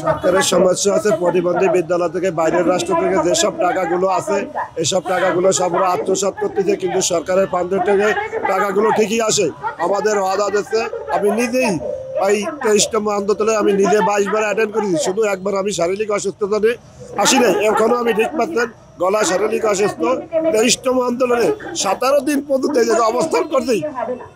সরকারের সমস্যা আছে, প্রতিবন্ধী বিদ্যালয় থেকে বাইরের রাষ্ট্র থেকে যেসব টাকাগুলো আছে এসব টাকাগুলো সব আত্মসাৎ করতেছে, কিন্তু সরকারের ফান্ড থেকে টাকাগুলো ঠিকই আসে। আমাদের ওয়াদা দিচ্ছে, আমি নিজেই এই 23তম আন্দোলনে আমি নিজে 22 বার অ্যাটেন্ড করেছি, শুধু একবার আমি শারীরিক অসুস্থতা নিয়ে আসি নাই। এখনো আমি ঠিক পাচ্ছেন গলা শারীরিক অসুস্থ। 23তম আন্দোলনে 17 দিন পর্যন্ত এই জায়গায় অবস্থান করছি,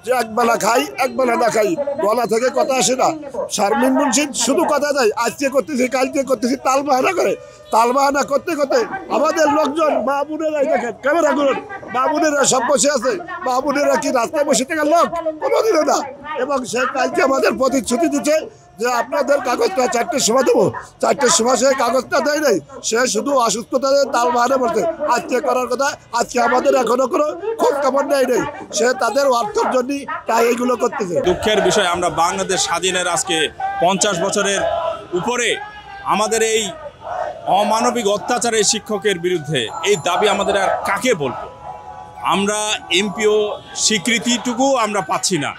যে একবেলা খাই একবেলা না খাই, গলা থেকে কথা আসে না। শারমিন মুন্সি শুধু কথা দেয়, আজকে করতেছি কালকে করতেছি, তালবাহানা করে। তালবাহানা করতে করতে আমাদের লোকজন মা বোনেরাই দেখেন, ক্যামেরা করুন, মা বোনেরা সব বসে আছে। মা বোনেরা কি রাস্তায় বসে থাকার লোক? কোনোদিনও না। এবং সে কালকে আমাদের প্রতিশ্রুতি দিচ্ছে যে আপনাদের কাগজটা 4টের সময় দেবো, 4টের সময় সে কাগজটা দেয় নাই, সে শুধু অসুস্থতা তাল বাহানা করছে। আজকে করার কথা, আজকে আমাদের এখনো কোনো খোঁজ খবর নেই। সে তাদের অর্থের জন্যই তাই এইগুলো করতেছে। দুঃখের বিষয়, আমরা বাংলাদেশ স্বাধীনের আজকে 50 বছরের উপরে আমাদের এই অমানবিক অত্যাচারের শিক্ষকের বিরুদ্ধে এই দাবি আমাদের আর কাকে বলবো? আমরা এমপিও স্বীকৃতিটুকু আমরা পাচ্ছি না।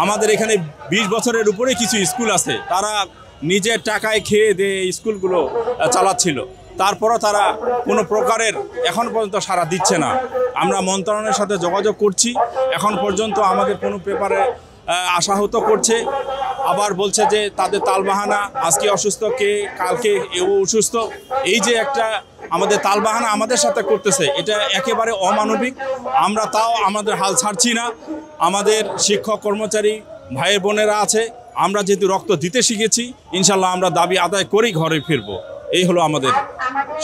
আমাদের এখানে 20 বছরের উপরে কিছু স্কুল আছে, তারা নিজের টাকায় খেয়ে দিয়ে স্কুলগুলো চালাচ্ছিল, তারপরও তারা কোনো প্রকারের এখন পর্যন্ত সাড়া দিচ্ছে না। আমরা মন্ত্রণালয়ের সাথে যোগাযোগ করছি, এখন পর্যন্ত আমাদের কোনো পেপারে আশাহত করছে, আবার বলছে যে তাদের তালবাহানা, আজকে অসুস্থ কে, কালকে এও অসুস্থ। এই যে একটা আমাদের তালবাহানা আমাদের সাথে করতেছে, এটা একেবারে অমানবিক। আমরা তাও আমাদের হাল ছাড়ছি না। আমাদের শিক্ষক কর্মচারী ভাই বোনেরা আছে, আমরা যেহেতু রক্ত দিতে শিখেছি, ইনশাল্লাহ আমরা দাবি আদায় করেই ঘরে ফিরবো। এই হলো আমাদের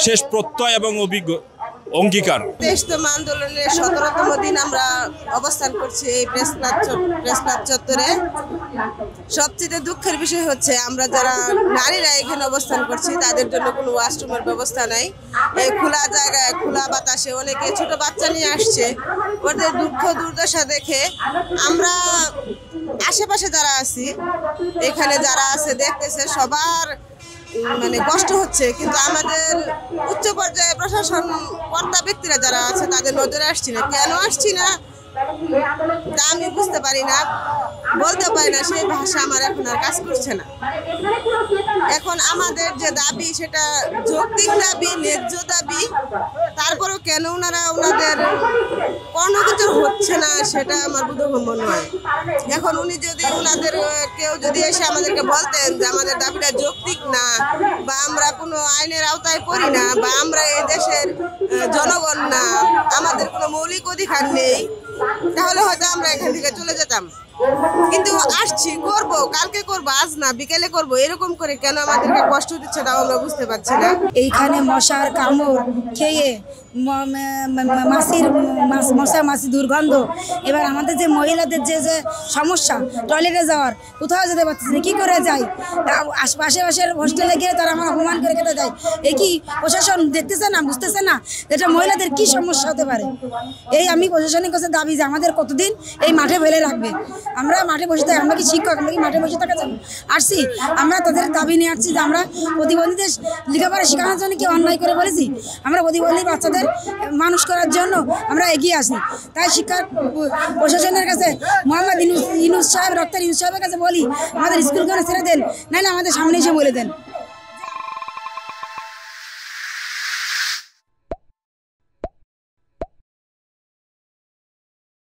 শেষ প্রত্যয় এবং অঙ্গীকার। 23তম আন্দোলনের 17তম দিন আমরা অবস্থান করছি এই প্রেস ক্লাব চত্বরে। সবচেয়ে দুঃখের বিষয় হচ্ছে আমরা যারা নারীরা এখানে অবস্থান করছি তাদের জন্য কোনো ওয়াশরুমের ব্যবস্থা নাই। এই খোলা জায়গায় খোলা বাতাসে অনেকে ছোট বাচ্চা নিয়ে আসছে, ওদের দুঃখ দুর্দশা দেখে আমরা আশেপাশে যারা আছি, এখানে যারা আছে দেখতেছে, সবার মানে কষ্ট হচ্ছে। কিন্তু আমাদের উচ্চ পর্যায়ে প্রশাসন কর্তা ব্যক্তিরা যারা আছে তাদের নজরে আসছি না। কেন আসছি না তা আমি বুঝতে পারি না, বলতে পারি না, সেই ভাষা আমার এখন আর কাজ করছে না। এখন আমাদের যে দাবি সেটা যৌক্তিক দাবি, ন্যায্য দাবি, তারপরেও কেন ওনাদের কোনো কিছু হচ্ছে না সেটা আমার বোধগম্য নয়। এখন উনি যদি ওনাদের কেউ যদি এসে আমাদেরকে বলতেন যে আমাদের দাবিটা যৌক্তিক না, বা আমরা কোনো আইনের আওতায় পড়ি না, বা আমরা এই দেশের জনগণ না, আমাদের কোনো মৌলিক অধিকার নেই, তাহলে হয়তো আমরা এখান থেকে চলে যেতাম। কিন্তু আসছি, করব, কালকে করব, আজ না বিকেলে করব, এরকম করে কেন আমাদেরকে কষ্ট দিচ্ছে তাও আমরা বুঝতে পারছি না। এইখানে মশার কামড় খেয়ে মাছি দুর্গন্ধ, এবার আমাদের যে মহিলাদের যে সমস্যা, টয়লেটে যাওয়ার, কোথাও যেতে পারতেছে না, কী করে যাই? আশেপাশের হোস্টেলে গিয়ে তারা আমার অপমান করে খেতে যায়। এই কি প্রশাসন দেখতেছে না, বুঝতেছে না এটা মহিলাদের কি সমস্যা হতে পারে? এই আমি প্রশাসনের কাছে দাবি যে আমাদের কতদিন এই মাঠে ফেলে রাখবে? আমরা মাঠে বসে থাকি, আমরা কি শিক্ষক, আমরা কি মাঠে বসে থাকা যাবো? আসছি, আমরা তাদের দাবি নিয়ে আসছি যে আমরা প্রতিবন্ধীদের লেখাপড়া শেখানোর জন্য কি অন্যায় করে বলেছি? আমরা প্রতিবন্ধী বাচ্চাদের মানুষ করার জন্য আমরা এগিয়ে আসি। তাই শিক্ষা প্রশাসনের কাছে মোহাম্মদ ইউনূস সাহেব, ডক্টর ইউনূস সাহেবের কাছে বলি, আমাদের স্কুলখানে ছেড়ে দেন, নাহলে আমাদের সামনে এসে বলে দেন।